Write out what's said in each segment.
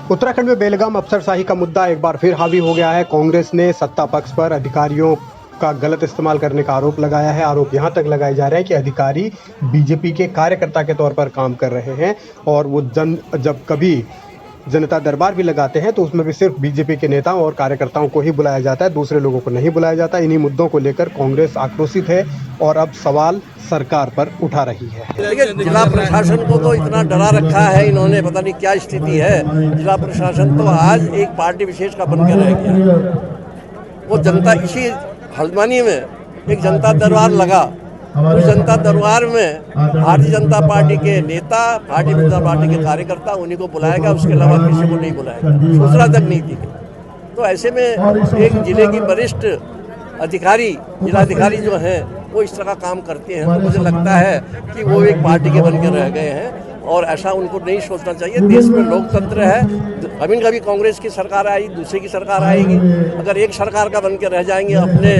उत्तराखंड में बेलगाम अफसरशाही का मुद्दा एक बार फिर हावी हो गया है। कांग्रेस ने सत्ता पक्ष पर अधिकारियों का गलत इस्तेमाल करने का आरोप लगाया है। आरोप यहां तक लगाए जा रहे हैं कि अधिकारी बीजेपी के कार्यकर्ता के तौर पर काम कर रहे हैं और वो जब कभी जनता दरबार भी लगाते हैं तो उसमें भी सिर्फ बीजेपी के नेताओं और कार्यकर्ताओं को ही बुलाया जाता है, दूसरे लोगों को नहीं बुलाया जाता। इन्हीं मुद्दों को लेकर कांग्रेस आक्रोशित है और अब सवाल सरकार पर उठा रही है। देखिए, जिला प्रशासन को तो इतना डरा रखा है इन्होंने, पता नहीं क्या स्थिति है। जिला प्रशासन तो आज एक पार्टी विशेष का बनकर रह गया। वो जनता, इसी हल्द्वानी में एक जनता दरबार लगा, उस जनता दरबार में भारतीय जनता पार्टी के नेता, भारतीय जनता पार्टी के कार्यकर्ता, उन्हीं को बुलाएगा, उसके अलावा किसी को नहीं बुलाएगा। सूचना तक नहीं दी गई। तो ऐसे में एक जिले की वरिष्ठ अधिकारी, जिलाधिकारी जो हैं, वो इस तरह का काम करते हैं तो मुझे लगता है कि वो एक पार्टी के बन के रह गए हैं और ऐसा उनको नहीं सोचना चाहिए। देश में लोकतंत्र है, कभी कभी कांग्रेस की सरकार आई, दूसरे की सरकार आएगी। अगर एक सरकार का बन के रह जाएंगे, अपने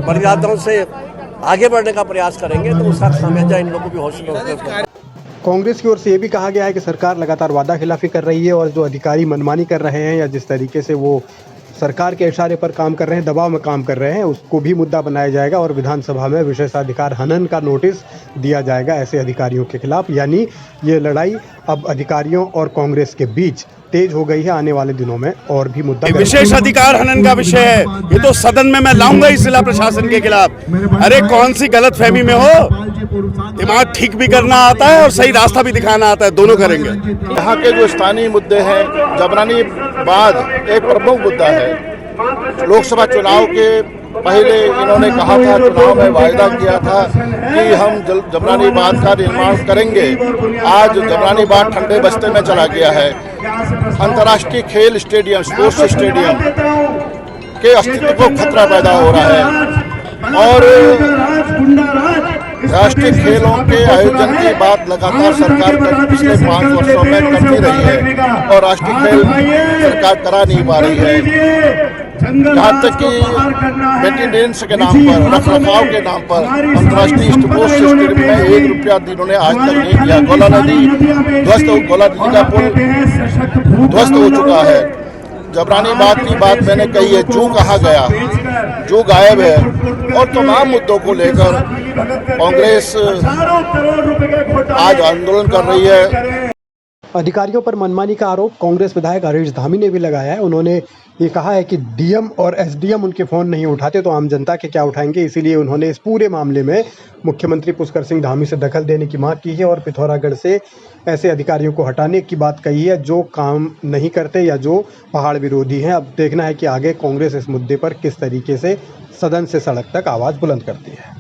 मर्यादाओं से आगे बढ़ने का प्रयास करेंगे तो उसका खामियाजा इन लोगों को भी होगा। कांग्रेस की ओर से ये भी कहा गया है कि सरकार लगातार वादा खिलाफी कर रही है और जो अधिकारी मनमानी कर रहे हैं या जिस तरीके से वो सरकार के इशारे पर काम कर रहे हैं, दबाव में काम कर रहे हैं, उसको भी मुद्दा बनाया जाएगा और विधानसभा में विशेषाधिकार हनन का नोटिस दिया जाएगा ऐसे अधिकारियों के खिलाफ। यानी ये लड़ाई अब अधिकारियों और कांग्रेस के बीच तेज हो गई है। आने वाले दिनों में और भी मुद्दा विशेष अधिकार हनन का विषय है। ये तो सदन में मैं लाऊंगा इस जिला प्रशासन के खिलाफ। अरे कौन सी गलतफहमी में हो, दिमाग ठीक भी करना आता है और सही रास्ता भी दिखाना आता है, दोनों करेंगे। यहाँ के जो स्थानीय मुद्दे हैं, जबरानी बाद एक प्रमुख मुद्दा है। लोकसभा चुनाव के पहले इन्होंने कहा था, चुनाव में वायदा किया था कि हम जबरानी बांध का निर्माण करेंगे। आज जबरानी बांध ठंडे बस्ते में चला गया है। अंतर्राष्ट्रीय खेल स्टेडियम, स्पोर्ट्स स्टेडियम के अस्तित्व को खतरा पैदा हो रहा है और राष्ट्रीय खेलों के आयोजन की बात लगातार सरकार पिछले 5 वर्षों में करती रही है और राष्ट्रीय खेल सरकार करा नहीं पा रही है। यहाँ तक कि मेंटेनेंस के नाम पर, रखरखाव के नाम पर अंतर्राष्ट्रीय स्पोर्ट्स स्टेडियम में 1 रुपया इन्होंने आज तक नहीं दिया। गोला नदी का पुल ध्वस्त हो चुका है। जबरानी बात की बात मैंने कही है, जो कहा गया, जो गायब है और तमाम मुद्दों को लेकर कांग्रेस आज आंदोलन कर रही है। अधिकारियों पर मनमानी का आरोप कांग्रेस विधायक हरीश धामी ने भी लगाया है। उन्होंने ये कहा है कि डीएम और एसडीएम उनके फ़ोन नहीं उठाते तो आम जनता के क्या उठाएंगे, इसीलिए उन्होंने इस पूरे मामले में मुख्यमंत्री पुष्कर सिंह धामी से दखल देने की मांग की है और पिथौरागढ़ से ऐसे अधिकारियों को हटाने की बात कही है जो काम नहीं करते या जो पहाड़ विरोधी हैं। अब देखना है कि आगे कांग्रेस इस मुद्दे पर किस तरीके से सदन से सड़क तक आवाज़ बुलंद करती है।